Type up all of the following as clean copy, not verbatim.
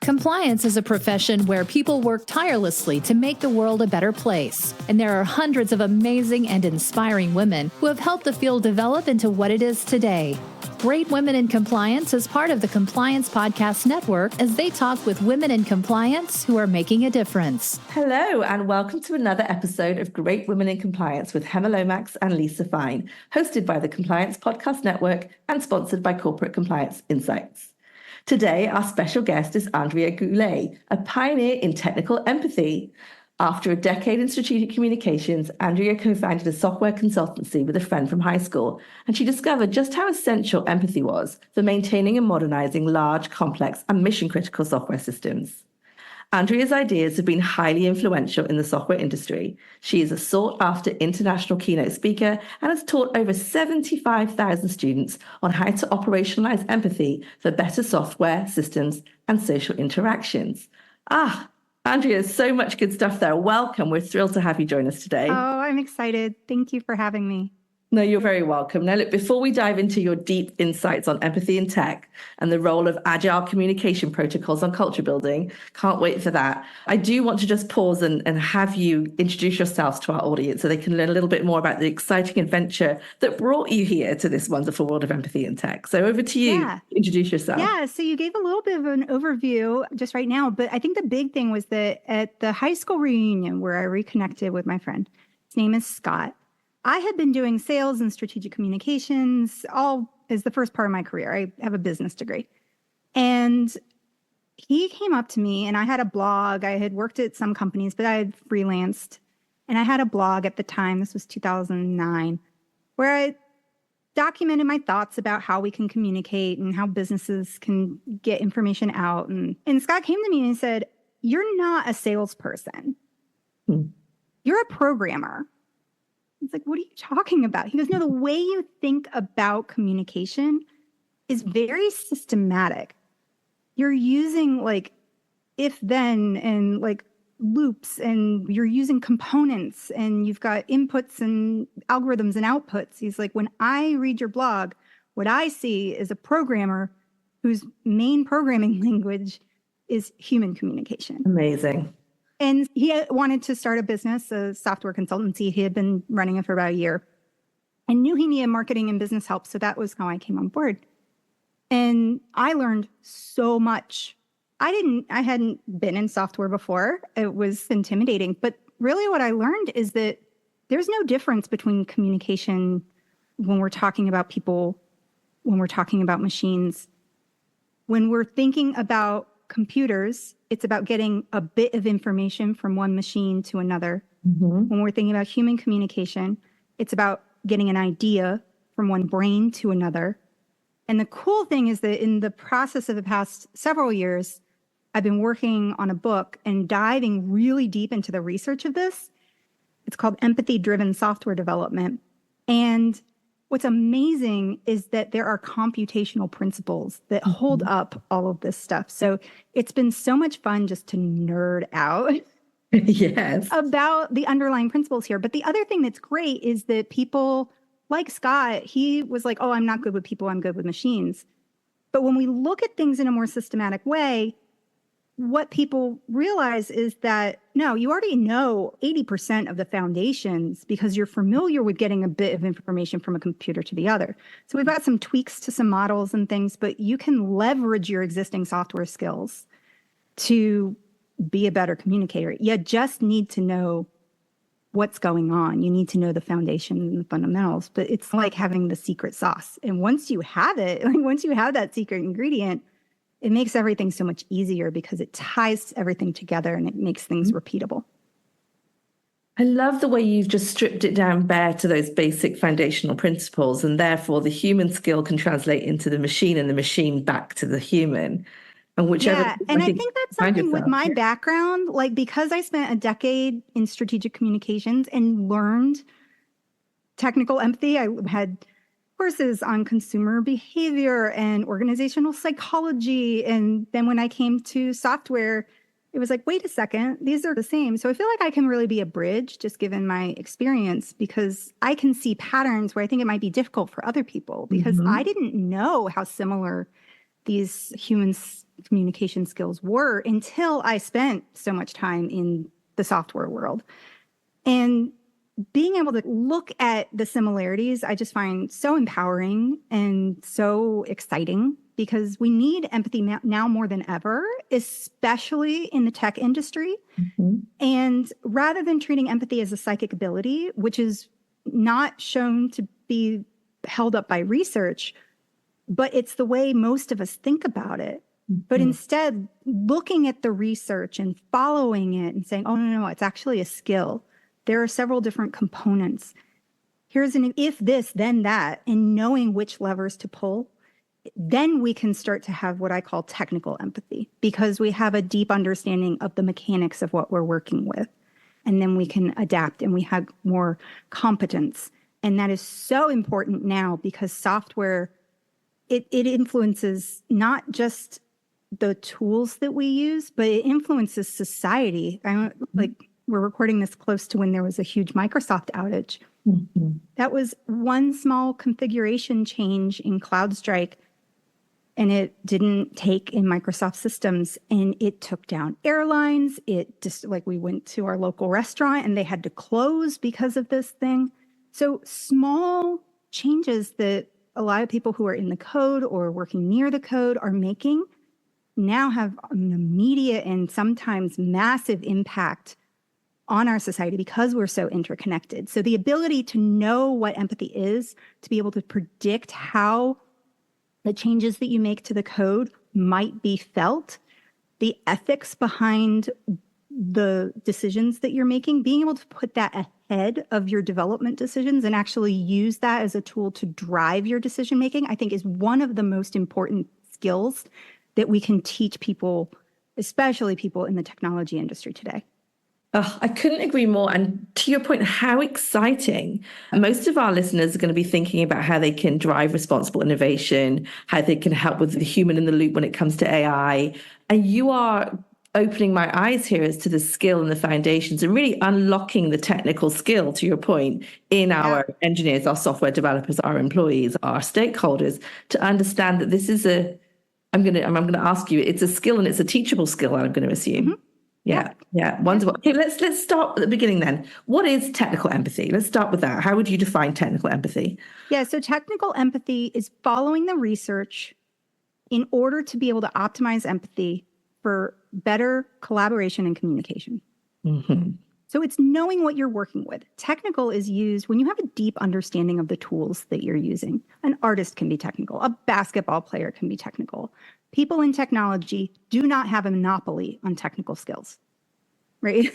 Compliance is a profession where people work tirelessly to make the world a better place. And there are hundreds of amazing and inspiring women who have helped the field develop into what it is today. Great Women in Compliance is part of the Compliance Podcast Network as they talk with women in compliance who are making a difference. Hello, and welcome to another episode of Great Women in Compliance with Hemma and Lisa Fine, hosted by the Compliance Podcast Network and sponsored by Corporate Compliance Insights. Today, our special guest is Andrea Goulet, a pioneer in technical empathy. After a decade in strategic communications, Andrea co-founded a software consultancy with a friend from high school, and she discovered just how essential empathy was for maintaining and modernizing large, complex, and mission-critical software systems. Andrea's ideas have been highly influential in the software industry. She is a sought-after international keynote speaker and has taught over 75,000 students on how to operationalize empathy for better software, systems, and social interactions. Andrea, so much good stuff there. Welcome. We're thrilled to have you join us today. Oh, I'm excited. Thank you for having me. No, you're very welcome. Now, look, before we dive into your deep insights on empathy in tech and the role of agile communication protocols on culture building, can't wait for that. I do want to just pause and have you introduce yourselves to our audience so they can learn a little bit more about the exciting adventure that brought you here to this wonderful world of empathy in tech. So over to you. Yeah. Introduce yourself. Yeah, so you gave a little bit of an overview just right now, but I think the big thing was that at the high school reunion where I reconnected with my friend, his name is Scott. I had been doing sales and strategic communications all as the first part of my career. I have a business degree. And he came up to me and I had a blog. I had worked at some companies, but I had freelanced. And I had a blog at the time, this was 2009, where I documented my thoughts about how we can communicate and how businesses can get information out. And Scott came to me and he said, "You're not a salesperson. You're a programmer." It's like, what are you talking about? He goes, no, the way you think about communication is very systematic. You're using like if then and like loops, and you're using components, and you've got inputs and algorithms and outputs. He's like, when I read your blog, what I see is a programmer whose main programming language is human communication. Amazing. And he wanted to start a business, a software consultancy. He had been running it for about a year. I knew he needed marketing and business help, so that was how I came on board. And I learned so much. I hadn't been in software before. It was intimidating. But really what I learned is that there's no difference between communication when we're talking about people, when we're talking about machines. When we're thinking about computers, it's about getting a bit of information from one machine to another. Mm-hmm. When we're thinking about human communication, it's about getting an idea from one brain to another. And the cool thing is that in the process of the past several years, I've been working on a book and diving really deep into the research of this. It's called Empathy-Driven Software Development. And what's amazing is that there are computational principles that hold up all of this stuff. So it's been so much fun just to nerd out yes, about the underlying principles here. But the other thing that's great is that people like Scott, he was like, oh, I'm not good with people, I'm good with machines. But when we look at things in a more systematic way, what people realize is that, no, you already know 80% of the foundations because you're familiar with getting a bit of information from a computer to the other. So we've got some tweaks to some models and things, but you can leverage your existing software skills to be a better communicator. You just need to know what's going on. You need to know the foundation and the fundamentals, but it's like having the secret sauce. And once you have it, like once you have that secret ingredient, it makes everything so much easier because it ties everything together and it makes things repeatable. I love the way you've just stripped it down bare to those basic foundational principles, and therefore the human skill can translate into the machine and the machine back to the human. And whichever. Yeah, and I think that's something with my background, like because I spent a decade in strategic communications and learned technical empathy, I had courses on consumer behavior and organizational psychology. And then when I came to software, it was like, wait a second, these are the same. So I feel like I can really be a bridge just given my experience because I can see patterns where I think it might be difficult for other people because I didn't know how similar these communication skills were until I spent so much time in the software world. And being able to look at the similarities, I just find so empowering and so exciting, because we need empathy now more than ever, especially in the tech industry. Mm-hmm. And rather than treating empathy as a psychic ability, which is not shown to be held up by research, but it's the way most of us think about it. Mm-hmm. But instead, looking at the research and following it and saying, oh, no, it's actually a skill. There are several different components. Here's an if this, then that, and knowing which levers to pull, then we can start to have what I call technical empathy, because we have a deep understanding of the mechanics of what we're working with. And then we can adapt and we have more competence. And that is so important now, because software, it influences not just the tools that we use, but it influences society. We're recording this close to when there was a huge Microsoft outage. Mm-hmm. That was one small configuration change in CloudStrike, and it didn't take in Microsoft systems, and it took down airlines. It just, we went to our local restaurant and they had to close because of this thing. So small changes that a lot of people who are in the code or working near the code are making now have an immediate and sometimes massive impact on our society, because we're so interconnected. So the ability to know what empathy is, to be able to predict how the changes that you make to the code might be felt, the ethics behind the decisions that you're making, being able to put that ahead of your development decisions and actually use that as a tool to drive your decision making, I think is one of the most important skills that we can teach people, especially people in the technology industry today. Oh, I couldn't agree more. And to your point, how exciting. Most of our listeners are going to be thinking about how they can drive responsible innovation, how they can help with the human in the loop when it comes to AI. And you are opening my eyes here as to the skill and the foundations, and really unlocking the technical skill, to your point, in our engineers, our software developers, our employees, our stakeholders, to understand that this is I'm going to ask you, it's a skill and it's a teachable skill, I'm going to assume. Mm-hmm. Yeah. Wonderful. Okay, let's start at the beginning then. What is technical empathy? Let's start with that. How would you define technical empathy? Yeah, so technical empathy is following the research in order to be able to optimize empathy for better collaboration and communication. Mm-hmm. So it's knowing what you're working with. Technical is used when you have a deep understanding of the tools that you're using. An artist can be technical. A basketball player can be technical. People in technology do not have a monopoly on technical skills, right?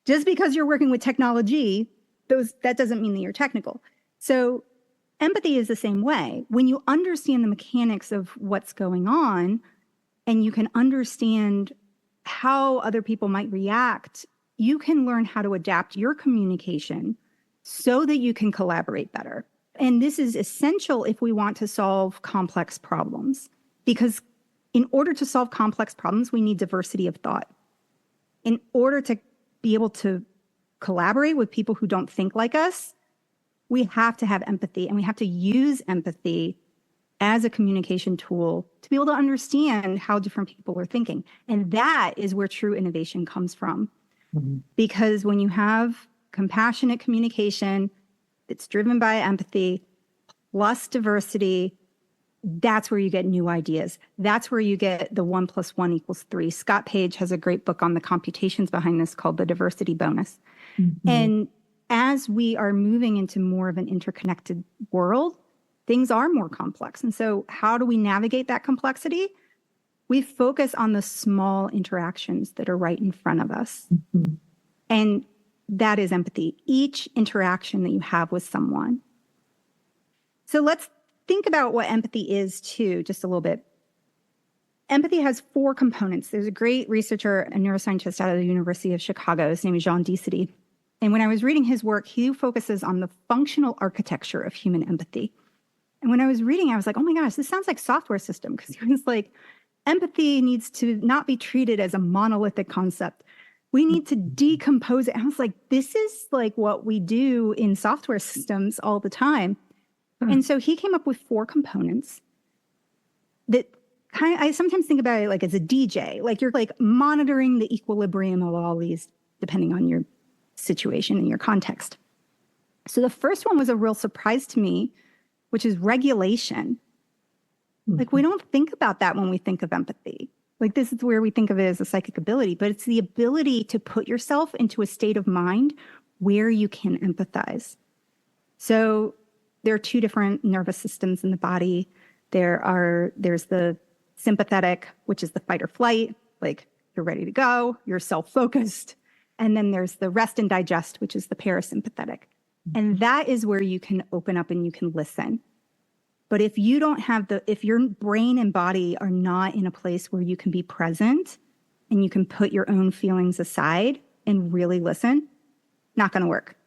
Just because you're working with technology, that doesn't mean that you're technical. So empathy is the same way. When you understand the mechanics of what's going on, and you can understand how other people might react, you can learn how to adapt your communication so that you can collaborate better. And this is essential if we want to solve complex problems, because in order to solve complex problems, we need diversity of thought. In order to be able to collaborate with people who don't think like us, we have to have empathy, and we have to use empathy as a communication tool to be able to understand how different people are thinking. And that is where true innovation comes from. Mm-hmm. Because when you have compassionate communication that's driven by empathy plus diversity, that's where you get new ideas. That's where you get the 1 + 1 = 3. Scott Page has a great book on the computations behind this called The Diversity Bonus. Mm-hmm. And as we are moving into more of an interconnected world, things are more complex. And so how do we navigate that complexity? We focus on the small interactions that are right in front of us. Mm-hmm. And that is empathy. Each interaction that you have with someone. So let's think about what empathy is too, just a little bit. Empathy has 4 components. There's a great researcher, a neuroscientist out of the University of Chicago. His name is Jean Dicity. And when I was reading his work, he focuses on the functional architecture of human empathy. And when I was reading, I was like, oh my gosh, this sounds like software system. Because he was like, empathy needs to not be treated as a monolithic concept. We need to decompose it. I was like, this is like what we do in software systems all the time. And so he came up with 4 components that I sometimes think about it like as a DJ, like you're like monitoring the equilibrium of all these, depending on your situation and your context. So the first one was a real surprise to me, which is regulation. Like we don't think about that when we think of empathy. Like this is where we think of it as a psychic ability, but it's the ability to put yourself into a state of mind where you can empathize. So there are two different nervous systems in the body. There's the sympathetic, which is the fight or flight, like you're ready to go, you're self-focused. And then there's the rest and digest, which is the parasympathetic. And that is where you can open up and you can listen. But if you don't have if your brain and body are not in a place where you can be present and you can put your own feelings aside and really listen, not going to work.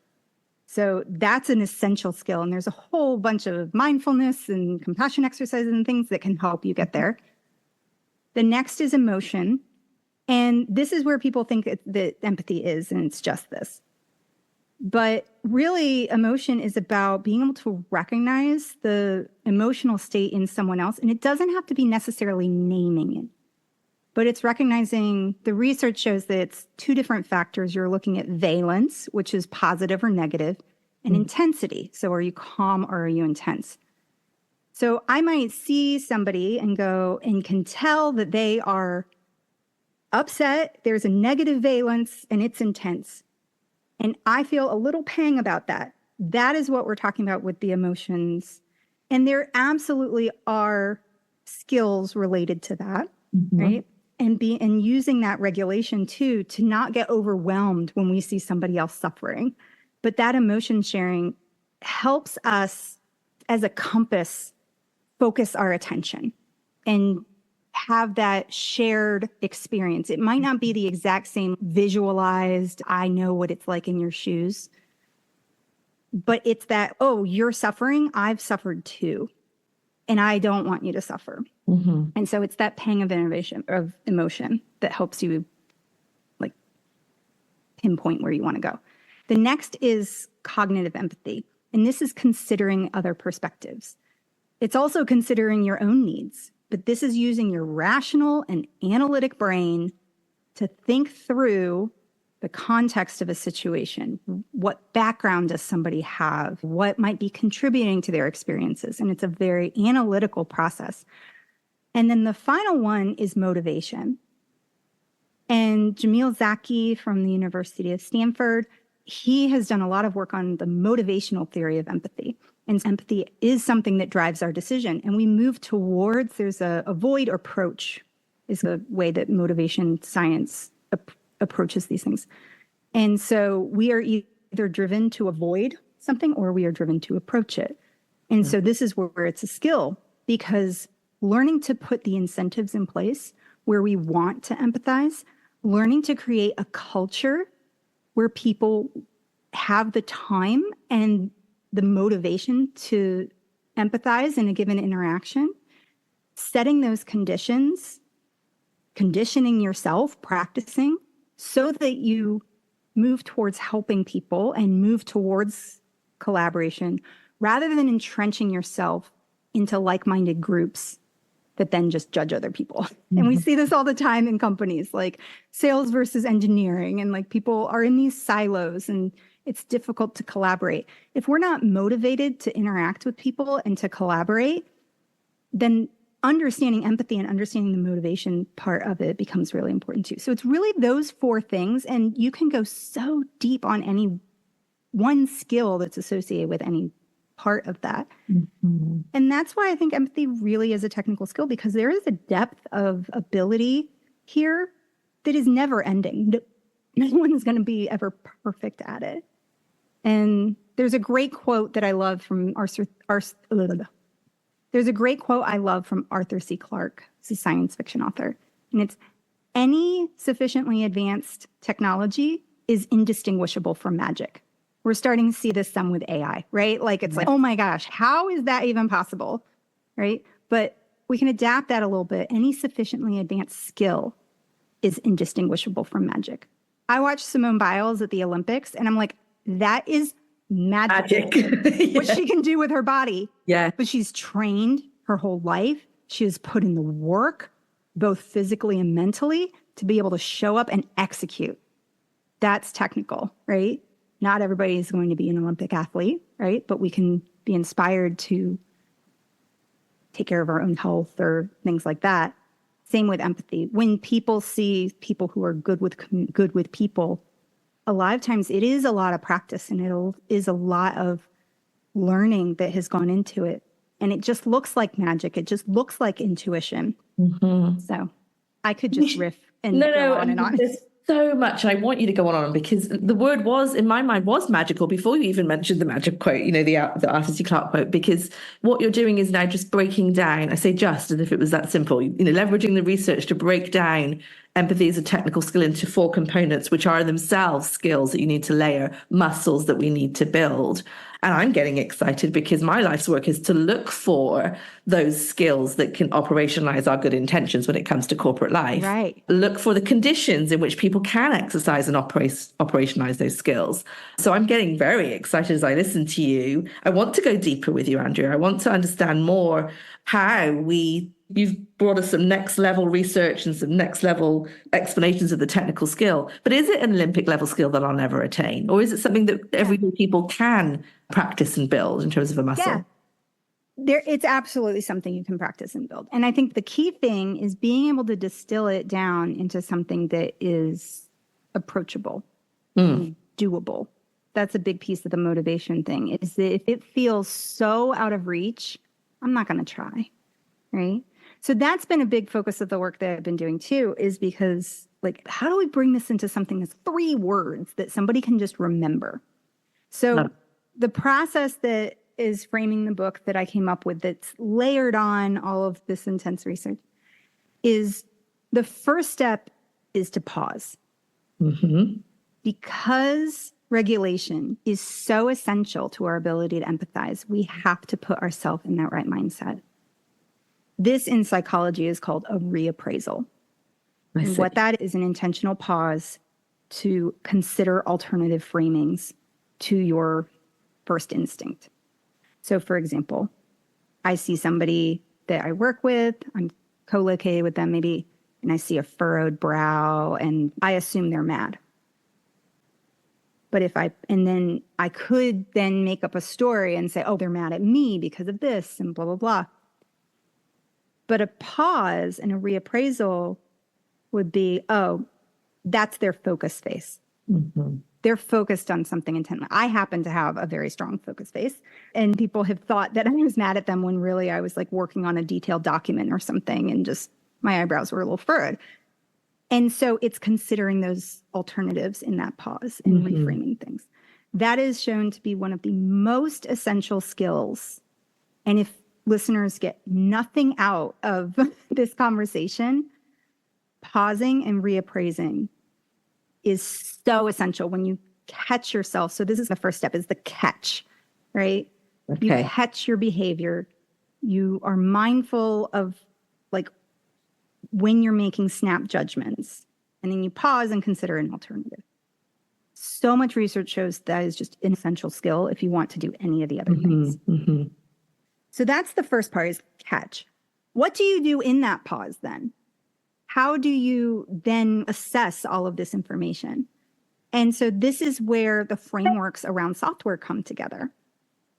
So that's an essential skill. And there's a whole bunch of mindfulness and compassion exercises and things that can help you get there. The next is emotion. And this is where people think that empathy is, and it's just this. But really, emotion is about being able to recognize the emotional state in someone else. And it doesn't have to be necessarily naming it, but it's recognizing. The research shows that it's two different factors. You're looking at valence, which is positive or negative, and intensity. So are you calm or are you intense? So I might see somebody and go and can tell that they are upset. There's a negative valence and it's intense. And I feel a little pang about that. That is what we're talking about with the emotions. And there absolutely are skills related to that, right? And using that regulation too, to not get overwhelmed when we see somebody else suffering. But that emotion sharing helps us as a compass focus our attention and have that shared experience. It might not be the exact same visualized, I know what it's like in your shoes, but it's that, oh, you're suffering, I've suffered too, and I don't want you to suffer. And so it's that pang of emotion that helps you like pinpoint where you want to go. The next is cognitive empathy, and this is considering other perspectives. It's also considering your own needs. But this is using your rational and analytic brain to think through the context of a situation. What background does somebody have? What might be contributing to their experiences? And it's a very analytical process. And then the final one is motivation. And Jamil Zaki from the University of Stanford, he has done a lot of work on the motivational theory of empathy. And empathy is something that drives our decision. And we move towards, there's a avoid or approach is the way that motivation science approaches these things. And so we are either driven to avoid something or we are driven to approach it. And so this is where it's a skill, because learning to put the incentives in place where we want to empathize, learning to create a culture where people have the time and the motivation to empathize in a given interaction, setting those conditions, conditioning yourself, practicing so that you move towards helping people and move towards collaboration rather than entrenching yourself into like-minded groups that then just judge other people. And we see this all the time in companies, like sales versus engineering, and like people are in these silos and it's difficult to collaborate. If we're not motivated to interact with people and to collaborate, then understanding empathy and understanding the motivation part of it becomes really important too. So it's really those four things, and you can go so deep on any one skill that's associated with any part of that. And that's why I think empathy really is a technical skill, because there is a depth of ability here that is never ending. No one is going to be ever perfect at it. And there's a great quote that I love from Arthur C. Clarke. He's a science fiction author. And it's, any sufficiently advanced technology is indistinguishable from magic. We're starting to see this some with AI, right? Like it's like, oh my gosh, how is that even possible, right? But we can adapt that a little bit. Any sufficiently advanced skill is indistinguishable from magic. I watched Simone Biles at the Olympics and I'm like, that is magic. What she can do with her body. Yeah. But she's trained her whole life. She has put in the work, both physically and mentally, to be able to show up and execute. That's technical, right? Not everybody is going to be an Olympic athlete, right? But we can be inspired to take care of our own health or things like that. Same with empathy. When people see people who are good with people, a lot of times it is a lot of practice and it is a lot of learning that has gone into it. And it just looks like magic. It just looks like intuition. So I could just riff and go on and on. There's so much. I want you to go on because the word was, in my mind, was magical before you even mentioned the magic quote, the Arthur C. Clarke quote, because what you're doing is now just breaking down. I say just as if it was that simple, leveraging the research to break down empathy as a technical skill into 4 components, which are themselves skills that you need to layer, muscles that we need to build. And I'm getting excited because my life's work is to look for those skills that can operationalize our good intentions when it comes to corporate life. Right. Look for the conditions in which people can exercise and operationalize those skills. So I'm getting very excited as I listen to you. I want to go deeper with you, Andrea. I want to understand more how you've brought us some next level research and some next level explanations of the technical skill. But is it an Olympic level skill that I'll never attain? Or is it something that everyday people can practice and build in terms of a muscle? Yeah. It's absolutely something you can practice and build. And I think the key thing is being able to distill it down into something that is approachable and doable. That's a big piece of the motivation thing, is that if it feels so out of reach, I'm not going to try, right? So that's been a big focus of the work that I've been doing too, is because how do we bring this into something that's 3 words that somebody can just remember? So the process that is framing the book that I came up with that's layered on all of this intense research is the first step is to pause. Because regulation is so essential to our ability to empathize, we have to put ourselves in that right mindset. This in psychology is called a reappraisal. And what that is, an intentional pause to consider alternative framings to your first instinct. So for example, I see somebody that I work with, I'm co-located with them maybe, and I see a furrowed brow and I assume they're mad. But then I could then make up a story and say, oh, they're mad at me because of this and blah, blah, blah. But a pause and a reappraisal would be, oh, that's their focus face. They're focused on something intently. I happen to have a very strong focus face, and people have thought that I was mad at them when really I was working on a detailed document or something and just my eyebrows were a little furrowed. And so it's considering those alternatives in that pause and reframing things. That is shown to be one of the most essential skills. And if listeners get nothing out of this conversation, pausing and reappraising is so essential when you catch yourself. So this is the first step, is the catch, right? Okay. You catch your behavior. You are mindful of when you're making snap judgments, and then you pause and consider an alternative. So much research shows that is just an essential skill if you want to do any of the other things. So that's the first part, is catch. What do you do in that pause then? How do you then assess all of this information? And so this is where the frameworks around software come together.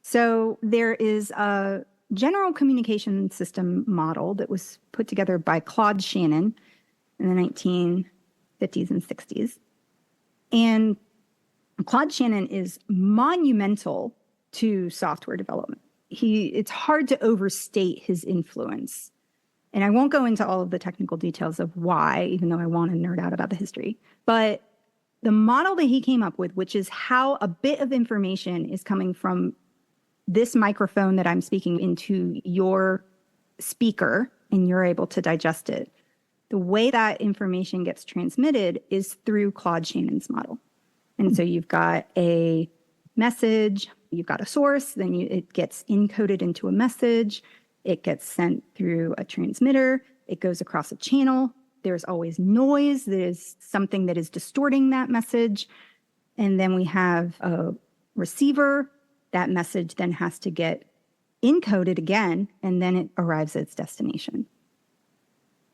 So there is a general communication system model that was put together by Claude Shannon in the 1950s and 60s. And Claude Shannon is monumental to software development. It's hard to overstate his influence. And I won't go into all of the technical details of why, even though I want to nerd out about the history. But the model that he came up with, which is how a bit of information is coming from this microphone that I'm speaking into your speaker, and you're able to digest it. The way that information gets transmitted is through Claude Shannon's model. And so you've got a message, you've got a source, then it gets encoded into a message, it gets sent through a transmitter, it goes across a channel. There's always noise. There's something that is distorting that message. And then we have a receiver. That message then has to get encode it again, and then it arrives at its destination.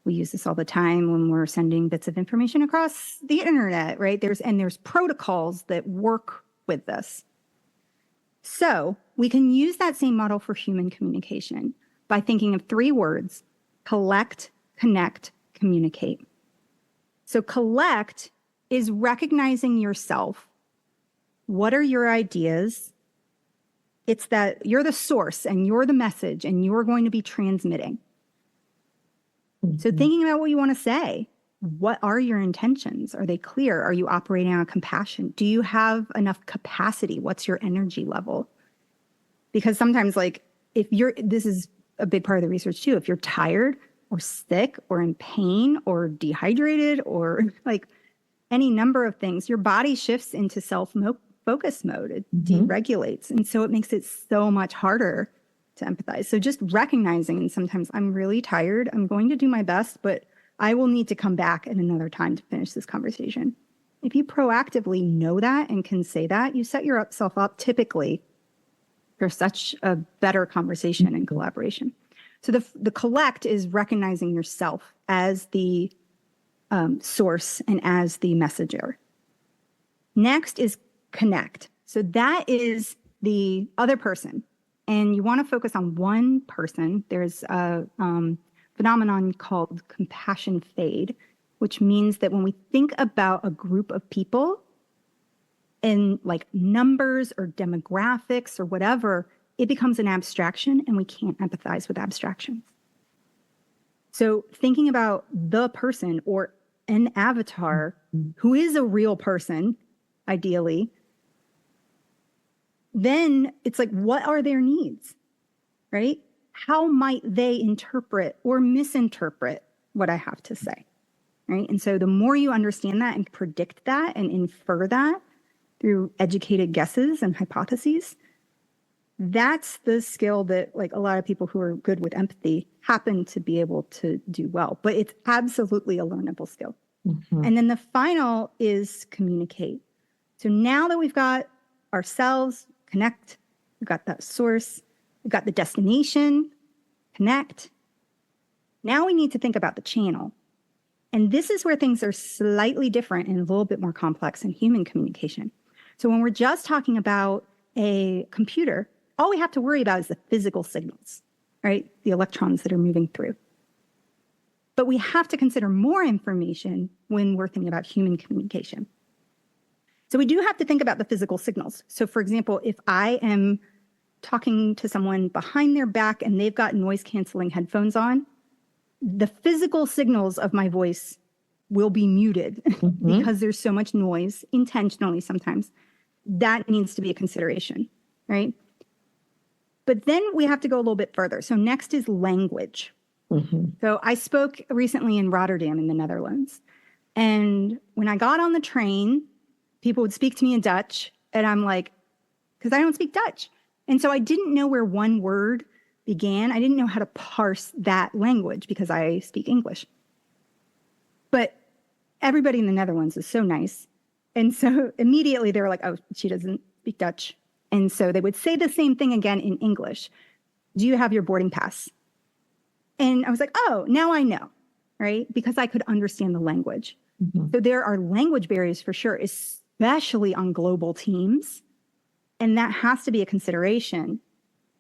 We use this all the time when we're sending bits of information across the internet, right? There's protocols that work with this. So we can use that same model for human communication by thinking of 3 words: collect, connect, communicate. So collect is recognizing yourself. What are your ideas? It's that you're the source and you're the message and you're going to be transmitting. So thinking about what you want to say, what are your intentions? Are they clear? Are you operating out of compassion? Do you have enough capacity? What's your energy level? Because sometimes, like, this is a big part of the research too, if you're tired or sick or in pain or dehydrated or like any number of things, your body shifts into self-focus mode. It deregulates. And so it makes it so much harder to empathize. So just recognizing, and sometimes I'm really tired, I'm going to do my best, but I will need to come back at another time to finish this conversation. If you proactively know that and can say that, you set yourself up typically for such a better conversation and collaboration. So the collect is recognizing yourself as the source and as the messenger. Next is connect. So that is the other person. And you want to focus on one person. There's a phenomenon called compassion fade, which means that when we think about a group of people in like numbers or demographics or whatever, it becomes an abstraction and we can't empathize with abstractions. So thinking about the person or an avatar who is a real person, ideally, then it's like, what are their needs, right? How might they interpret or misinterpret what I have to say, right? And so the more you understand that and predict that and infer that through educated guesses and hypotheses, that's the skill that like a lot of people who are good with empathy happen to be able to do well. But it's absolutely a learnable skill. And then the final is communicate. So now that we've got ourselves, connect, we've got that source, we've got the destination, connect. Now we need to think about the channel. And this is where things are slightly different and a little bit more complex in human communication. So when we're just talking about a computer, all we have to worry about is the physical signals, right? The electrons that are moving through. But we have to consider more information when we're thinking about human communication. So we do have to think about the physical signals. So for example, if I am talking to someone behind their back and they've got noise canceling headphones on, the physical signals of my voice will be muted because there's so much noise, intentionally sometimes. That needs to be a consideration, right? But then we have to go a little bit further. So next is language. So I spoke recently in Rotterdam in the Netherlands. And when I got on the train, people would speak to me in Dutch. And I'm like, because I don't speak Dutch. And so I didn't know where one word began. I didn't know how to parse that language because I speak English. But everybody in the Netherlands is so nice. And so immediately they were like, oh, she doesn't speak Dutch. And so they would say the same thing again in English. Do you have your boarding pass? And I was like, oh, now I know, right? Because I could understand the language. So there are language barriers for sure, especially on global teams. And that has to be a consideration.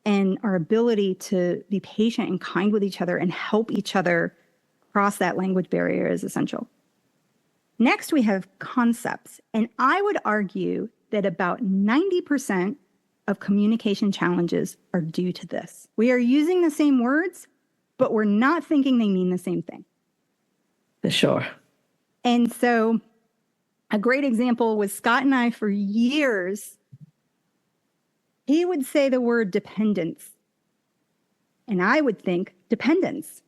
And our ability to be patient and kind with each other and help each other cross that language barrier is essential. Next, we have concepts. And I would argue that about 90% of communication challenges are due to this. We are using the same words, but we're not thinking they mean the same thing. For sure. And so a great example was Scott and I for years, he would say the word dependence. And I would think dependence.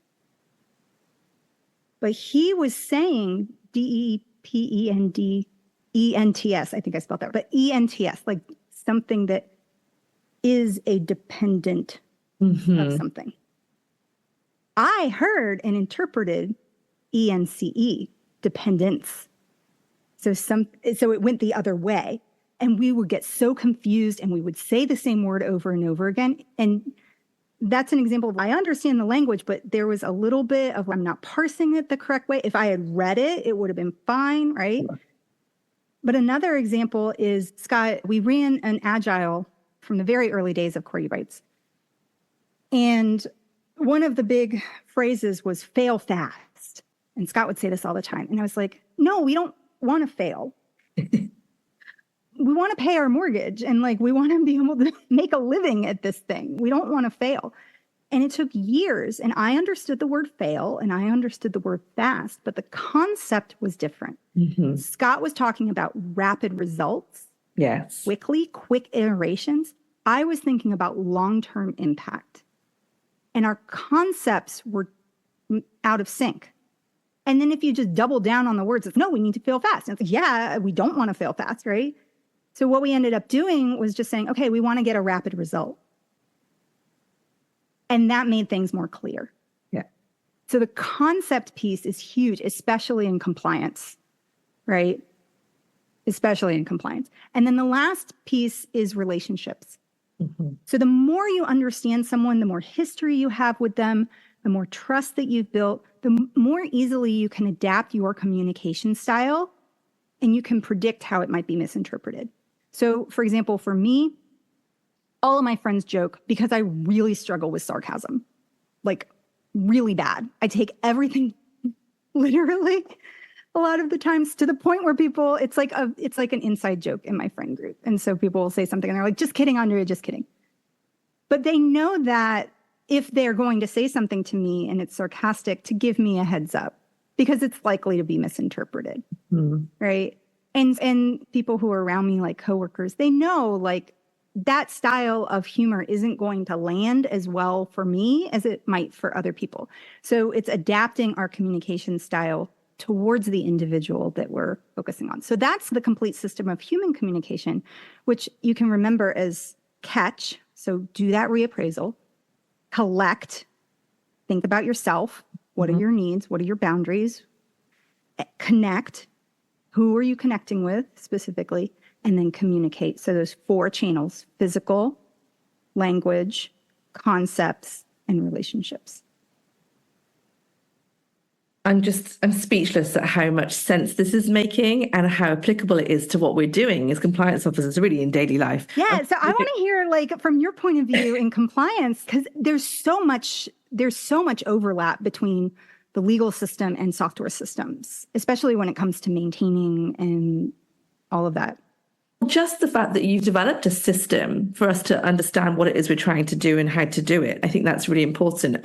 But he was saying D-E-P-E-N-D-E-N-T-S. I think I spelled that, but E-N-T-S, like something that is a dependent of something. I heard and interpreted E-N-C-E, dependence. So it went the other way. And we would get so confused and we would say the same word over and over again. And that's an example of, I understand the language, but there was a little bit of, I'm not parsing it the correct way. If I had read it, it would have been fine, right? But another example is, Scott, we ran an agile from the very early days of Core Bytes. And one of the big phrases was fail fast. And Scott would say this all the time. And I was like, no, we don't want to fail. We want to pay our mortgage, and like, we want to be able to make a living at this thing. We don't want to fail. And it took years, and I understood the word fail and I understood the word fast, but the concept was different. Scott was talking about rapid results. Yes. Quick iterations. I was thinking about long-term impact. And our concepts were out of sync. And then if you just double down on the words, it's no, we need to fail fast. And it's like, yeah, we don't want to fail fast, right? So what we ended up doing was just saying, okay, we want to get a rapid result. And that made things more clear. Yeah. So the concept piece is huge, especially in compliance, right? Especially in compliance. And then the last piece is relationships. So the more you understand someone, the more history you have with them, the more trust that you've built, the more easily you can adapt your communication style, and you can predict how it might be misinterpreted. So, for example, for me, all of my friends joke because I really struggle with sarcasm, like really bad. I take everything literally a lot of the times, to the point where people, it's like an inside joke in my friend group. And so people will say something and they're like, just kidding, Andrea, just kidding. But they know that if they're going to say something to me and it's sarcastic, to give me a heads up, because it's likely to be misinterpreted, right? And people who are around me, like coworkers, they know like that style of humor isn't going to land as well for me as it might for other people. So it's adapting our communication style towards the individual that we're focusing on. So that's the complete system of human communication, which you can remember as catch. So do that reappraisal, collect, think about yourself. What are your needs? What are your boundaries? Connect. Who are you connecting with specifically? And then communicate. So those 4 channels: physical, language, concepts, and relationships. I'm speechless at how much sense this is making and how applicable it is to what we're doing as compliance officers really in daily life. Yeah. So I want to hear, like, from your point of view in compliance, because there's so much overlap between the legal system and software systems, especially when it comes to maintaining and all of that. Just the fact that you've developed a system for us to understand what it is we're trying to do and how to do it, I think that's really important.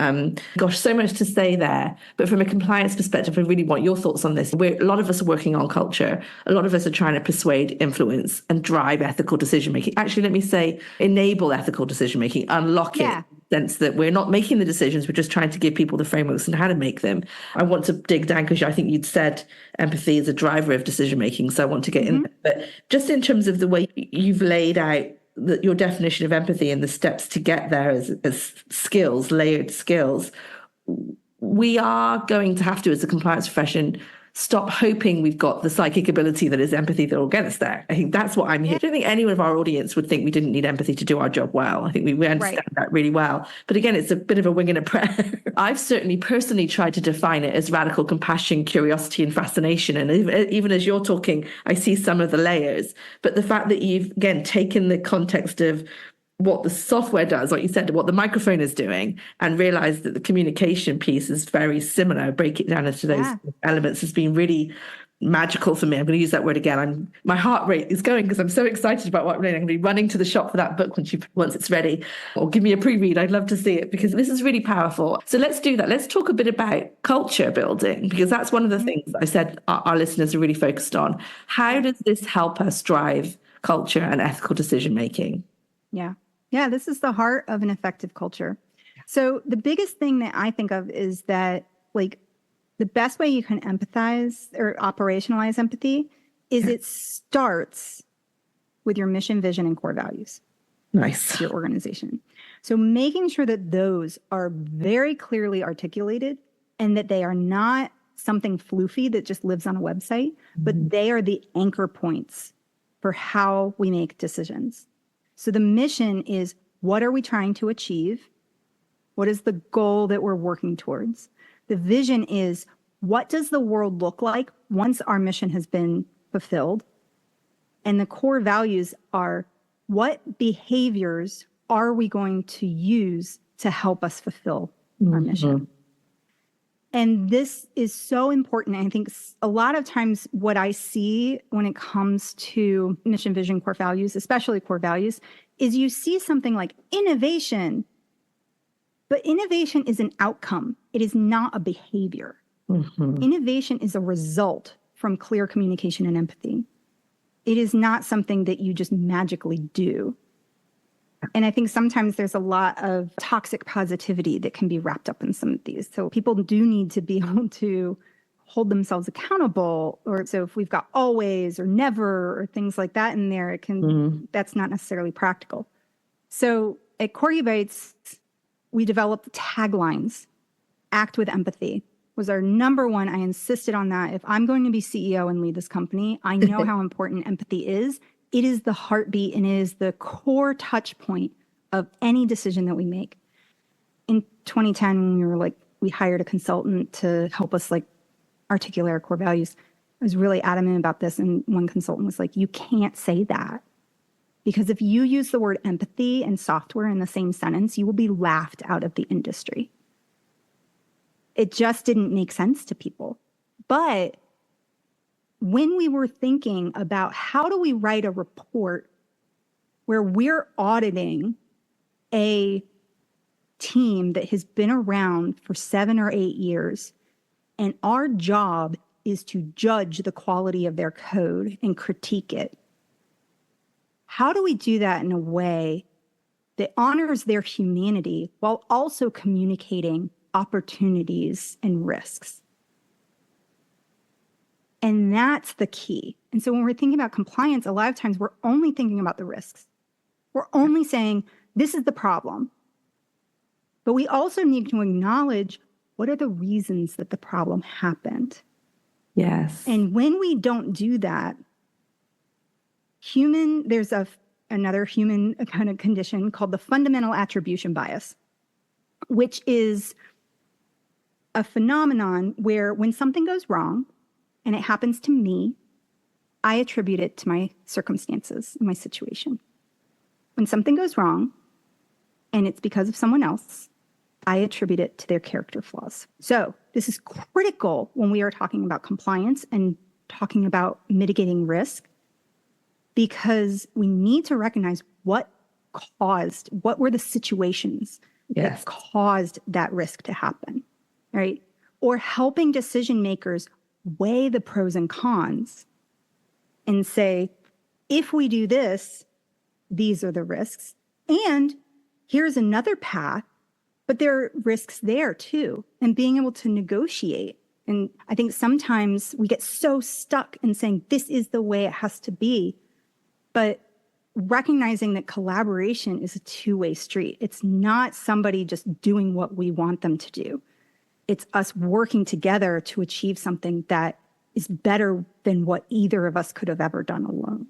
Gosh, so much to say there. But from a compliance perspective, I really want your thoughts on this. A lot of us are working on culture. A lot of us are trying to persuade, influence, and drive ethical decision-making. Actually, let me say, enable ethical decision-making, unlock it. Sense that we're not making the decisions, we're just trying to give people the frameworks and how to make them. I want to dig down because I think you'd said empathy is a driver of decision making, so I want to get in there. But just in terms of the way you've laid out your definition of empathy and the steps to get there as skills, layered skills, we are going to have to, as a compliance profession, stop hoping we've got the psychic ability that is empathy that will get us there. I think that's what I'm here. I don't think anyone of our audience would think we didn't need empathy to do our job well. I think we understand that really well. But again, it's a bit of a wing and a prayer. I've certainly personally tried to define it as radical compassion, curiosity, and fascination. And even as you're talking, I see some of the layers. But the fact that you've, again, taken the context of what the software does, like you said, what the microphone is doing, and realize that the communication piece is very similar, break it down into those elements, has been really magical for me. I'm going to use that word again. My heart rate is going because I'm so excited about what I'm doing. I'm going to be running to the shop for that book once it's ready, or give me a pre-read. I'd love to see it because this is really powerful. So let's do that. Let's talk a bit about culture building, because that's one of the things I said our listeners are really focused on. How does this help us drive culture and ethical decision making? Yeah, this is the heart of an effective culture. So the biggest thing that I think of is that, like, the best way you can empathize or operationalize empathy is it starts with your mission, vision, and core values. Nice. Your organization. So making sure that those are very clearly articulated and that they are not something floofy that just lives on a website, but they are the anchor points for how we make decisions. So the mission is, what are we trying to achieve? What is the goal that we're working towards? The vision is, what does the world look like once our mission has been fulfilled? And the core values are, what behaviors are we going to use to help us fulfill our mission? And this is so important. I think a lot of times what I see when it comes to mission, vision, core values, especially core values, is you see something like innovation, but innovation is an outcome. It is not a behavior. Innovation is a result from clear communication and empathy. It is not something that you just magically do. And I think sometimes there's a lot of toxic positivity that can be wrapped up in some of these. So people do need to be able to hold themselves accountable. Or so if we've got always or never or things like that in there, it can that's not necessarily practical. So at Corgi Bites, we developed taglines. Act with empathy was our number one. I insisted on that. If I'm going to be CEO and lead this company, I know how important empathy is. It is the heartbeat and it is the core touch point of any decision that we make. In 2010, when we hired a consultant to help us articulate our core values. I was really adamant about this. And one consultant was like, you can't say that. Because if you use the word empathy and software in the same sentence, you will be laughed out of the industry. It just didn't make sense to people. But when we were thinking about how do we write a report where we're auditing a team that has been around for 7 or 8 years, and our job is to judge the quality of their code and critique it, how do we do that in a way that honors their humanity while also communicating opportunities and risks? And that's the key. And so when we're thinking about compliance, a lot of times we're only thinking about the risks. We're only saying, this is the problem. But we also need to acknowledge, what are the reasons that the problem happened? Yes. And when we don't do that, there's another human kind of condition called the fundamental attribution bias, which is a phenomenon where when something goes wrong, and it happens to me, I attribute it to my circumstances, my situation. When something goes wrong, and it's because of someone else, I attribute it to their character flaws. So this is critical when we are talking about compliance and talking about mitigating risk, because we need to recognize what were the situations that caused that risk to happen, right? Or helping decision makers weigh the pros and cons and say, if we do this, these are the risks. And here's another path, but there are risks there too. And being able to negotiate. And I think sometimes we get so stuck in saying, this is the way it has to be. But recognizing that collaboration is a two-way street. It's not somebody just doing what we want them to do. It's us working together to achieve something that is better than what either of us could have ever done alone.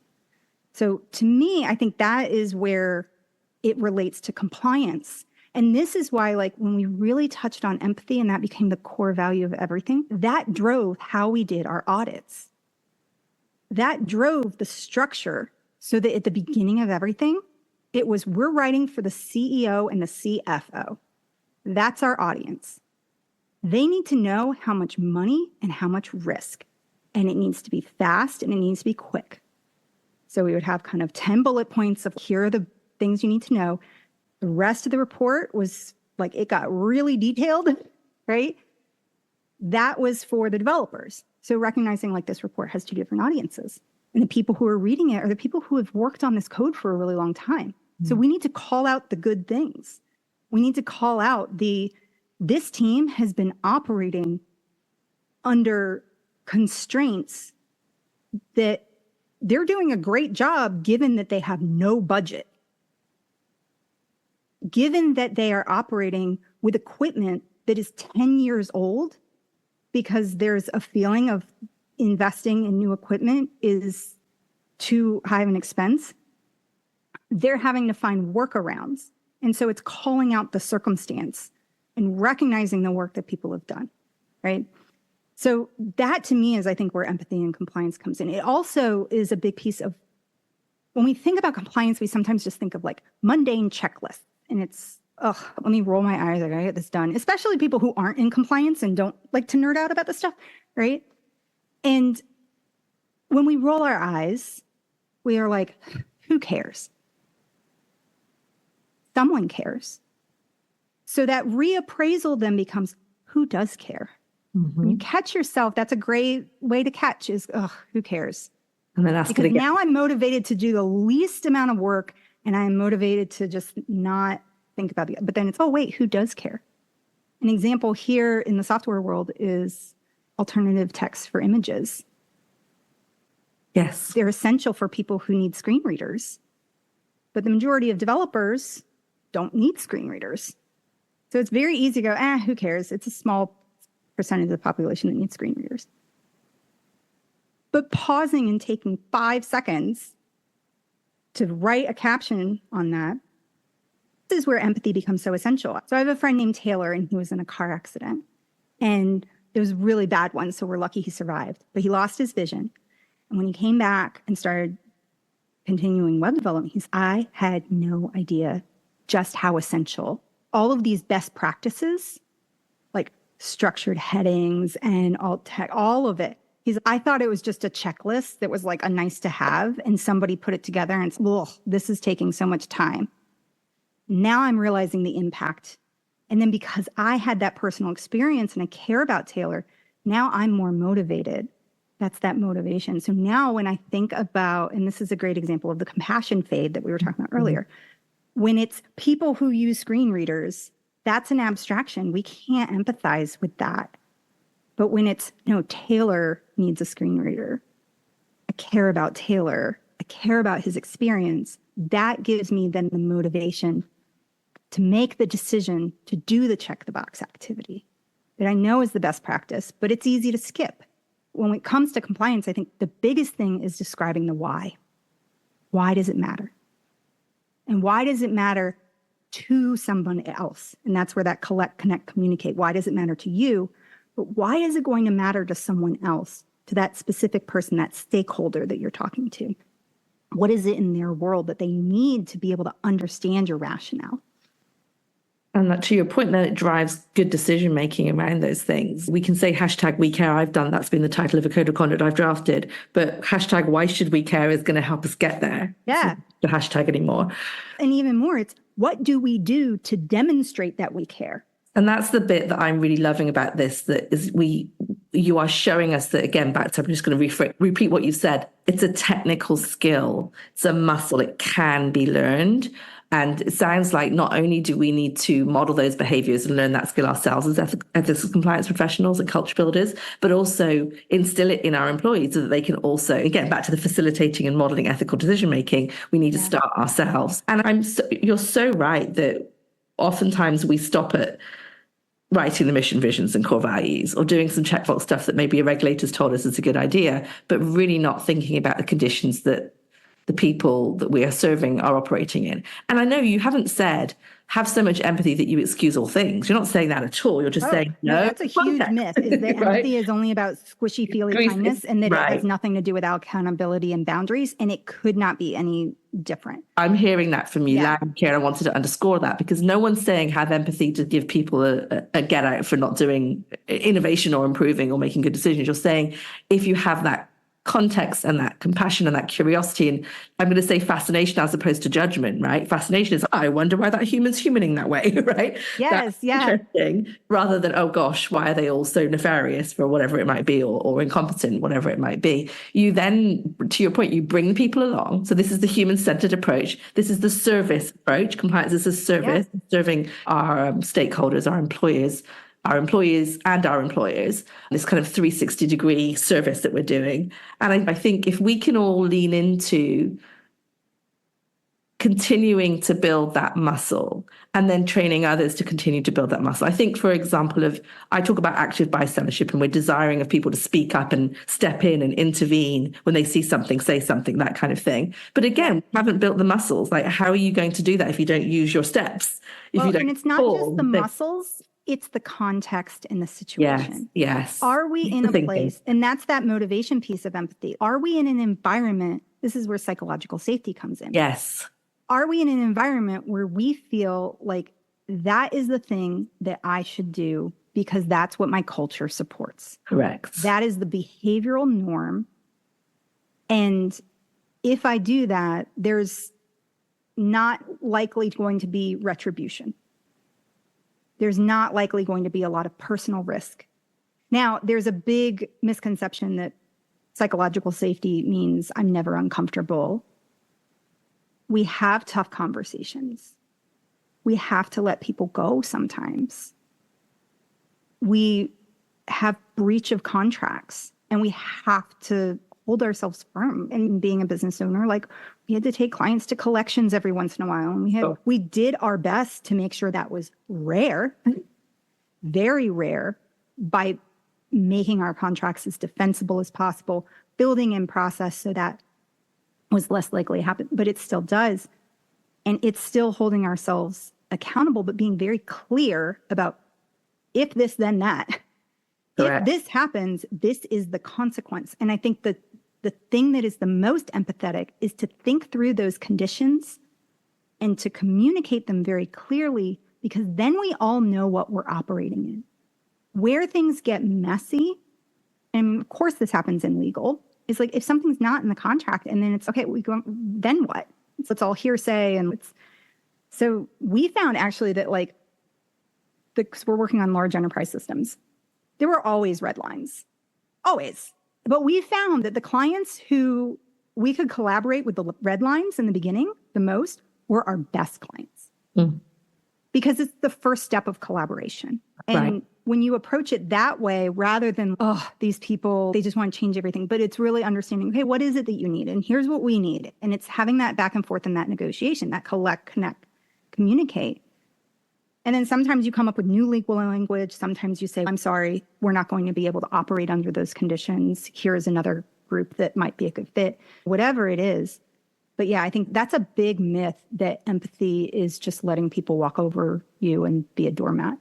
So to me, I think that is where it relates to compliance. And this is why, when we really touched on empathy and that became the core value of everything, that drove how we did our audits. That drove the structure so that at the beginning of everything, it was, we're writing for the CEO and the CFO. That's our audience. They need to know how much money and how much risk. And it needs to be fast and it needs to be quick. So we would have kind of 10 bullet points of, here are the things you need to know. The rest of the report was it got really detailed, right? That was for the developers. So recognizing this report has 2 different audiences. And the people who are reading it are the people who have worked on this code for a really long time. So we need to call out the good things. We need to call out this team has been operating under constraints that they're doing a great job given that they have no budget. Given that they are operating with equipment that is 10 years old, because there's a feeling of investing in new equipment is too high of an expense, they're having to find workarounds. And so it's calling out the circumstance and recognizing the work that people have done, right? So that to me is, I think, where empathy and compliance comes in. It also is a big piece of, when we think about compliance, we sometimes just think of like mundane checklists. And it's, let me roll my eyes, I gotta get this done. Especially people who aren't in compliance and don't like to nerd out about this stuff, right? And when we roll our eyes, we are like, who cares? Someone cares. So that reappraisal then becomes, who does care? Mm-hmm. When you catch yourself, that's a great way to catch is, who cares? And then ask because now I'm motivated to do the least amount of work, and I'm motivated to just not think about it. But then it's, wait, who does care? An example here in the software world is alternative text for images. Yes. They're essential for people who need screen readers. But the majority of developers don't need screen readers. So it's very easy to go, who cares? It's a small percentage of the population that needs screen readers. But pausing and taking 5 seconds to write a caption on that, this is where empathy becomes so essential. So I have a friend named Taylor, and he was in a car accident. And it was a really bad one, so we're lucky he survived. But he lost his vision. And when he came back and started continuing web development, I had no idea just how essential all of these best practices, like structured headings and alt text, all of it. I thought it was just a checklist that was like a nice to have, and somebody put it together and it's, this is taking so much time. Now I'm realizing the impact. And then because I had that personal experience and I care about Taylor, now I'm more motivated. That's that motivation. So now when I think about, and this is a great example of the compassion fade that we were talking about earlier, when it's people who use screen readers, that's an abstraction. We can't empathize with that. But when it's, no, Taylor needs a screen reader. I care about Taylor. I care about his experience. That gives me then the motivation to make the decision to do the check the box activity that I know is the best practice, but it's easy to skip. When it comes to compliance, I think the biggest thing is describing the why. Why does it matter? And why does it matter to someone else? And that's where that collect, connect, communicate. Why does it matter to you? But why is it going to matter to someone else, to that specific person, that stakeholder that you're talking to? What is it in their world that they need to be able to understand your rationale? And that, to your point, then it drives good decision making around those things. We can say hashtag we care. I've done, that's been the title of a code of conduct I've drafted. But hashtag why should we care is going to help us get there. Yeah. The hashtag anymore. And even more, it's what do we do to demonstrate that we care? And that's the bit that I'm really loving about this, that is you are showing us that, again, back to, I'm just going to repeat what you said. It's a technical skill. It's a muscle. It can be learned. And it sounds like not only do we need to model those behaviors and learn that skill ourselves as ethics and compliance professionals and culture builders, but also instill it in our employees so that they can also, again, back to the facilitating and modeling ethical decision making, we need to start ourselves. And you're so right that oftentimes we stop at writing the mission, visions and core values, or doing some checkbox stuff that maybe a regulator's told us is a good idea, but really not thinking about the conditions that the people that we are serving are operating in. And I know you haven't said, have so much empathy that you excuse all things. You're not saying that at all. You're just saying, no. That's a huge myth, is that right? Empathy is only about squishy, feely kindness, and that it has nothing to do with accountability and boundaries, and it could not be any different. I'm hearing that from you loud and clear. I wanted to underscore that, because no one's saying have empathy to give people a get out for not doing innovation or improving or making good decisions. You're saying if you have that context and that compassion and that curiosity, and I'm going to say fascination as opposed to judgment, right? Fascination is, I wonder why that human's humaning that way, right? Yes, interesting, rather than, oh gosh, why are they all so nefarious for whatever it might be, or incompetent, whatever it might be. You then, to your point, you bring the people along. So this is the human-centered approach. This is the service approach. Compliance is a service, serving our stakeholders, our employees and our employers, this kind of 360-degree service that we're doing. And I think if we can all lean into continuing to build that muscle and then training others to continue to build that muscle. I think, for example, I talk about active bystandership, and we're desiring of people to speak up and step in and intervene when they see something, say something, that kind of thing. But again, we haven't built the muscles. Like, how are you going to do that if you don't use your steps? And it's not just the muscles, it's the context and the situation. Yes. Are we in a place, and that's that motivation piece of empathy. Are we in an environment? This is where psychological safety comes in. Yes. Are we in an environment where we feel like that is the thing that I should do because that's what my culture supports? Correct. That is the behavioral norm. And if I do that, there's not likely going to be retribution. There's not likely going to be a lot of personal risk. Now, there's a big misconception that psychological safety means I'm never uncomfortable. We have tough conversations. We have to let people go sometimes. We have breach of contracts, and we have to hold ourselves firm. And being a business owner, like, we had to take clients to collections every once in a while. And we did our best to make sure that was rare, very rare, by making our contracts as defensible as possible, building in process so that was less likely to happen, but it still does. And it's still holding ourselves accountable, but being very clear about if this, then that. Correct. If this happens, this is the consequence. And I think that the thing that is the most empathetic is to think through those conditions and to communicate them very clearly, because then we all know what we're operating in. Where things get messy, and of course this happens in legal, is like if something's not in the contract and then it's okay, then what? So it's all hearsay. So we found actually that because we're working on large enterprise systems, there were always red lines, always. But we found that the clients who we could collaborate with the red lines in the beginning the most were our best clients. Because it's the first step of collaboration. And when you approach it that way, rather than, these people, they just want to change everything, but it's really understanding, okay, what is it that you need? And here's what we need. And it's having that back and forth in that negotiation, that collect, connect, communicate. And then sometimes you come up with new legal language. Sometimes you say, I'm sorry, we're not going to be able to operate under those conditions. Here's another group that might be a good fit, whatever it is. But yeah, I think that's a big myth, that empathy is just letting people walk over you and be a doormat.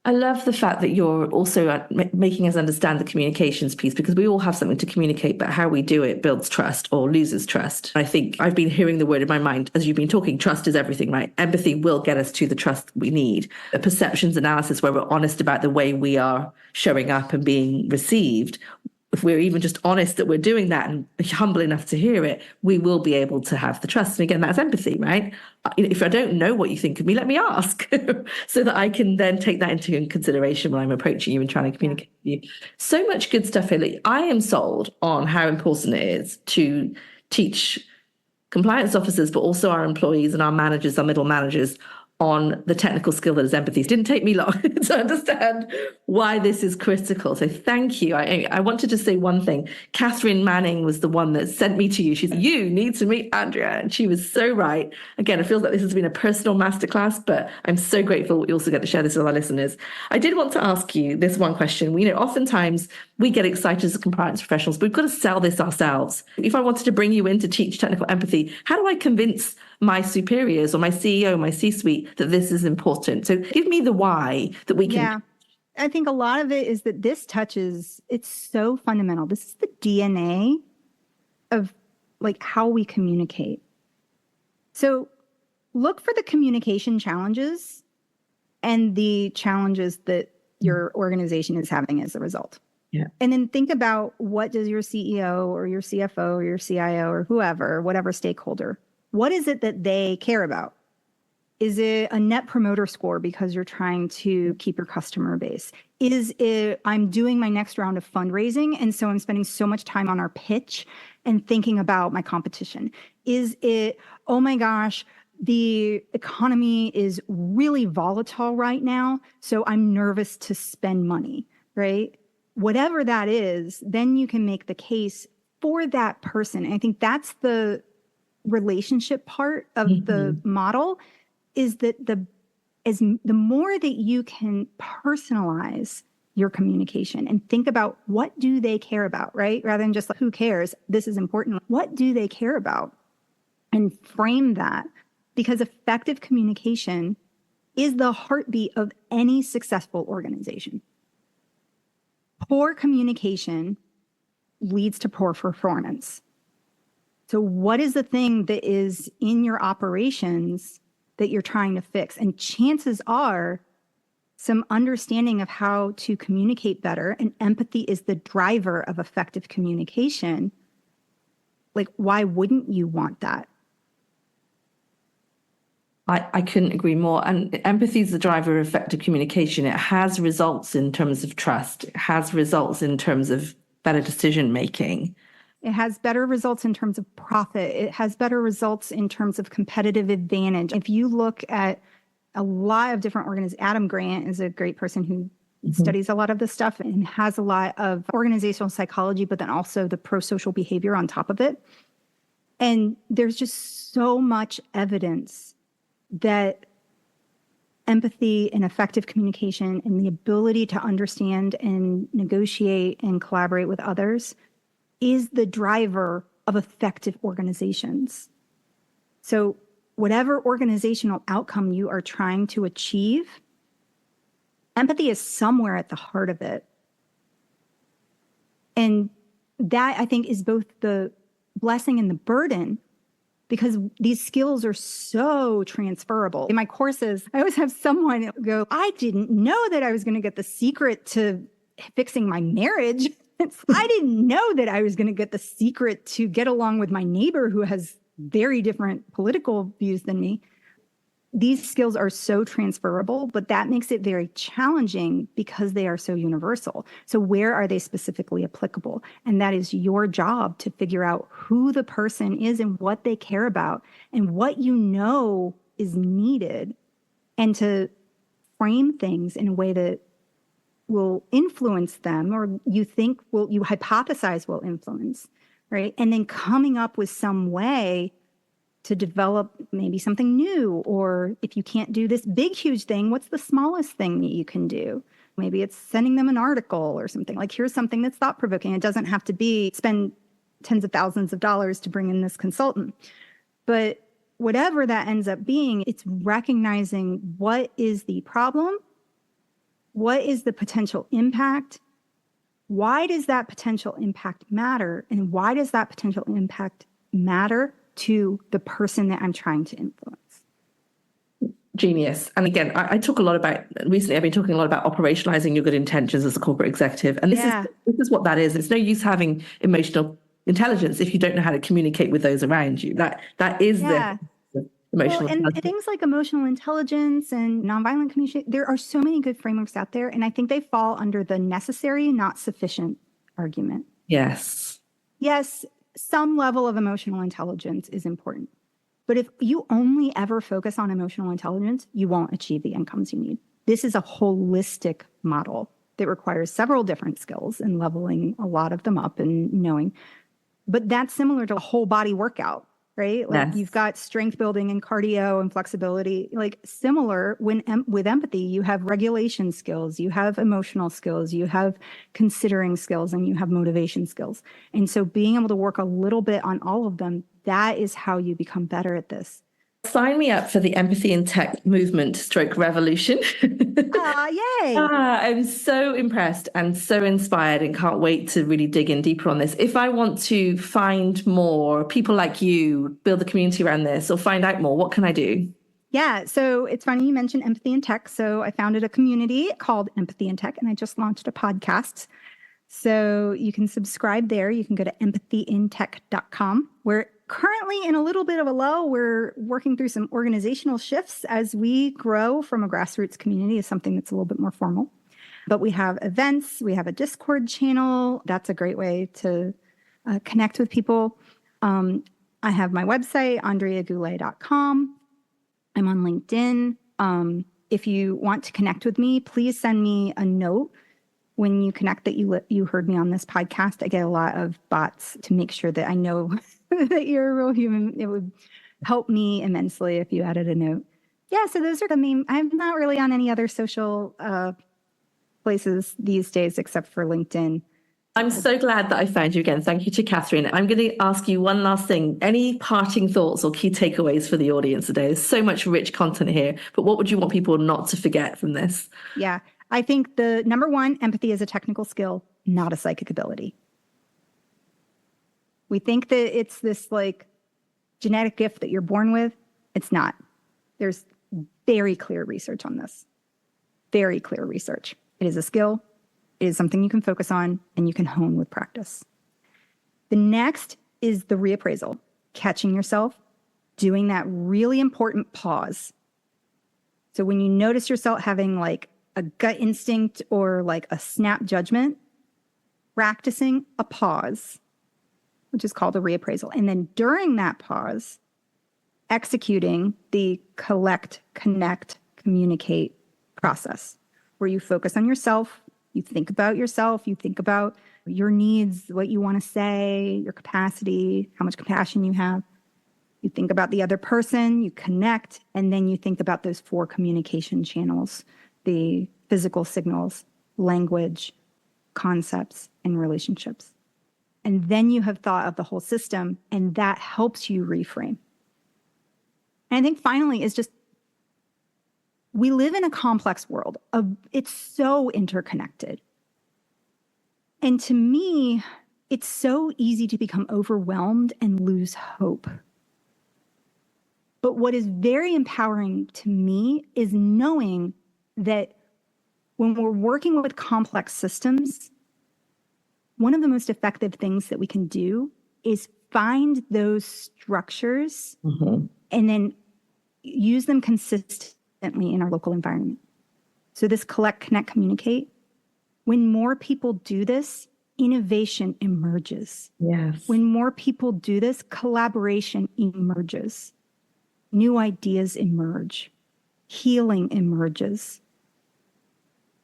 I love the fact that you're also making us understand the communications piece, because we all have something to communicate, but how we do it builds trust or loses trust. I think I've been hearing the word in my mind as you've been talking, trust is everything, right? Empathy will get us to the trust we need. A perceptions analysis where we're honest about the way we are showing up and being received. If we're even just honest that we're doing that and humble enough to hear it, we will be able to have the trust. And again, that's empathy, right? If I don't know what you think of me, let me ask so that I can then take that into consideration when I'm approaching you and trying to communicate with you. So much good stuff here. I am sold on how important it is to teach compliance officers, but also our employees and our managers, our middle managers, on the technical skill that is empathy. It didn't take me long to understand why this is critical. So thank you. I wanted to say one thing. Catherine Manning was the one that sent me to you. She said, you need to meet Andrea. And she was so right. Again, it feels like this has been a personal masterclass, but I'm so grateful we also get to share this with our listeners. I did want to ask you this one question. Oftentimes we get excited as compliance professionals, but we've got to sell this ourselves. If I wanted to bring you in to teach technical empathy, how do I convince my superiors or my CEO, my C-suite, that this is important? So give me the why that we can. Yeah, I think a lot of it is that it's so fundamental. This is the DNA of how we communicate. So look for the communication challenges and the challenges that your organization is having as a result. Yeah. And then think about, what does your CEO or your CFO or your CIO or whatever stakeholder, what is it that they care about? Is it a net promoter score because you're trying to keep your customer base? Is it, I'm doing my next round of fundraising, and so I'm spending so much time on our pitch and thinking about my competition? Is it, oh my gosh, the economy is really volatile right now, so I'm nervous to spend money, right? Whatever that is, then you can make the case for that person. And I think that's the relationship part of the model is that the more that you can personalize your communication and think about what do they care about, right? Rather than just like, who cares? This is important. What do they care about? And frame that, because effective communication is the heartbeat of any successful organization. Poor communication leads to poor performance. So what is the thing that is in your operations that you're trying to fix? And chances are some understanding of how to communicate better, and empathy is the driver of effective communication. Like, why wouldn't you want that? I couldn't agree more. And empathy is the driver of effective communication. It has results in terms of trust. It has results in terms of better decision making. It has better results in terms of profit. It has better results in terms of competitive advantage. If you look at a lot of different organizations, Adam Grant is a great person who studies a lot of this stuff and has a lot of organizational psychology, but then also the pro-social behavior on top of it. And there's just so much evidence that empathy and effective communication and the ability to understand and negotiate and collaborate with others is the driver of effective organizations. So whatever organizational outcome you are trying to achieve, empathy is somewhere at the heart of it. And that, I think, is both the blessing and the burden, because these skills are so transferable. In my courses, I always have someone go, I didn't know that I was going to get the secret to fixing my marriage. I didn't know that I was going to get the secret to get along with my neighbor who has very different political views than me. These skills are so transferable, but that makes it very challenging because they are so universal. So where are they specifically applicable? And that is your job to figure out who the person is and what they care about and what you know is needed, and to frame things in a way that will influence them, or you hypothesize will influence, right? And then coming up with some way to develop maybe something new, or if you can't do this big, huge thing, what's the smallest thing that you can do? Maybe it's sending them an article or something. Like, here's something that's thought-provoking. It doesn't have to be spend tens of thousands of dollars to bring in this consultant. But whatever that ends up being, it's recognizing what is the problem, what is the potential impact, why does that potential impact matter, and why does that potential impact matter to the person that I'm trying to influence. Genius. And again, I talk a lot about, recently I've been talking a lot about operationalizing your good intentions as a corporate executive. And this is what that is. It's no use having emotional intelligence if you don't know how to communicate with those around you. That is the emotional intelligence. And things like emotional intelligence and nonviolent communication, there are so many good frameworks out there. And I think they fall under the necessary, not sufficient argument. Yes. Yes. Some level of emotional intelligence is important. But if you only ever focus on emotional intelligence, you won't achieve the outcomes you need. This is a holistic model that requires several different skills and leveling a lot of them up and knowing. But that's similar to a whole body workout, right? Like You've got strength building and cardio and flexibility. Like similar with empathy, you have regulation skills, you have emotional skills, you have considering skills, and you have motivation skills. And so being able to work a little bit on all of them, that is how you become better at this. Sign me up for the empathy in tech movement / revolution. Yay. I'm so impressed and so inspired and can't wait to really dig in deeper on this. If I want to find more people like you, build a community around this, or find out more, what can I do? Yeah, so it's funny you mentioned empathy in tech. So I founded a community called Empathy in Tech, and I just launched a podcast. So you can subscribe there. You can go to empathyintech.com. We're currently in a little bit of a lull. We're working through some organizational shifts as we grow from a grassroots community to something that's a little bit more formal. But we have events. We have a Discord channel. That's a great way to connect with people. I have my website, andreagoulet.com. I'm on LinkedIn. If you want to connect with me, please send me a note when you connect that you heard me on this podcast. I get a lot of bots to make sure that I know that you're a real human. It would help me immensely if you added a note. Yeah, so those are I'm not really on any other social places these days except for LinkedIn. I'm so glad that I found you again. Thank you to Catherine. I'm going to ask you one last thing. Any parting thoughts or key takeaways for the audience today? There's so much rich content here, but what would you want people not to forget from this? Yeah, I think the number one, empathy is a technical skill, not a psychic ability. We think that it's this like genetic gift that you're born with. It's not. There's very clear research on this. Very clear research. It is a skill. It is something you can focus on and you can hone with practice. The next is the reappraisal, catching yourself, doing that really important pause. So when you notice yourself having like a gut instinct or like a snap judgment, practicing a pause, which is called a reappraisal. And then during that pause, executing the collect, connect, communicate process, where you focus on yourself, you think about yourself, you think about your needs, what you want to say, your capacity, how much compassion you have. You think about the other person, you connect, and then you think about those 4 communication channels, the physical signals, language, concepts, and relationships. And then you have thought of the whole system, and that helps you reframe. And I think finally is just, we live in a complex world. It's so interconnected. And to me, it's so easy to become overwhelmed and lose hope. But what is very empowering to me is knowing that when we're working with complex systems, one of the most effective things that we can do is find those structures and then use them consistently in our local environment. So this collect, connect, communicate, when more people do this, innovation emerges. Yes. When more people do this, collaboration emerges. New ideas emerge. Healing emerges.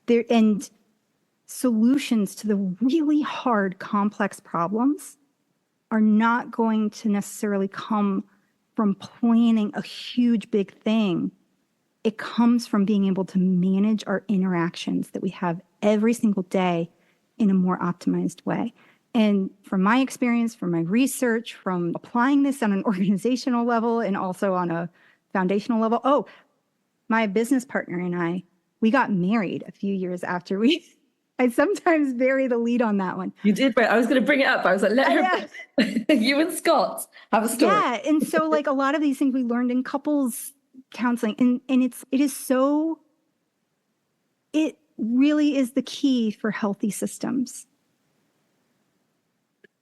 And solutions to the really hard, complex problems are not going to necessarily come from planning a huge, big thing. It comes from being able to manage our interactions that we have every single day in a more optimized way. And from my experience, from my research, from applying this on an organizational level and also on a foundational level, my business partner and I, we got married a few years after I sometimes bury the lead on that one. You did, but I was going to bring it up. I was like, let her, you and Scott have a story. Yeah. And so like a lot of these things we learned in couples counseling, and it really is the key for healthy systems.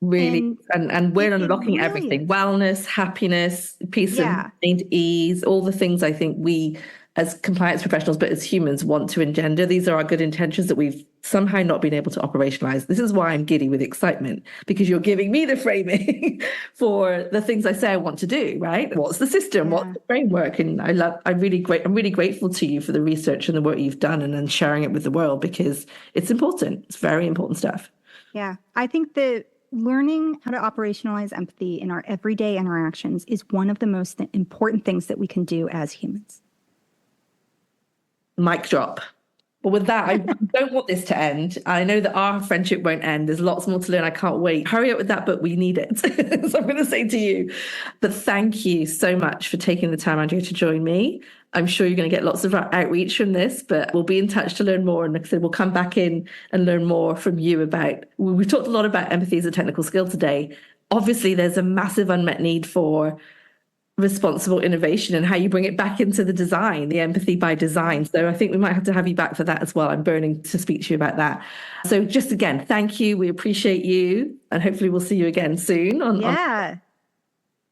Really, and we're unlocking really everything: is. Wellness, happiness, peace of mind, ease, all the things I think we as compliance professionals, but as humans, want to engender. These are our good intentions that we've somehow not been able to operationalize. This is why I'm giddy with excitement, because you're giving me the framing for the things I say I want to do, right? What's the system? What's the framework? And I'm really grateful to you for the research and the work you've done and then sharing it with the world, because it's important. It's very important stuff. Yeah. I think that learning how to operationalize empathy in our everyday interactions is one of the most important things that we can do as humans. Mic drop. But with that, I don't want this to end. I know that our friendship won't end. There's lots more to learn. I can't wait. Hurry up with that book. We need it. So I'm going to say to you, but thank you so much for taking the time, Andrea, to join me. I'm sure you're going to get lots of outreach from this, but we'll be in touch to learn more. And like I said, we'll come back in and learn more from you about, we've talked a lot about empathy as a technical skill today. Obviously, there's a massive unmet need for responsible innovation and how you bring it back into the design, the empathy by design. So I think we might have to have you back for that as well. I'm burning to speak to you about that. So just again, thank you. We appreciate you. And hopefully we'll see you again soon.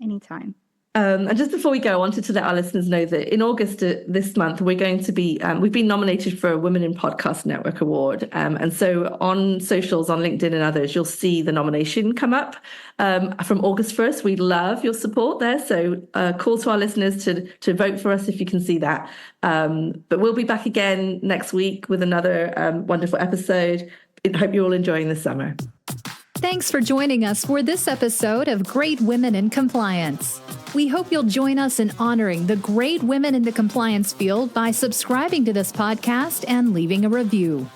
Anytime. And just before we go, I wanted to let our listeners know that in August this month, we're going to be, we've been nominated for a Women in Podcast Network Award. And so on socials, on LinkedIn and others, you'll see the nomination come up from August 1st. We love your support there. So call to our listeners to vote for us if you can see that. But we'll be back again next week with another wonderful episode. I hope you're all enjoying the summer. Thanks for joining us for this episode of Great Women in Compliance. We hope you'll join us in honoring the great women in the compliance field by subscribing to this podcast and leaving a review.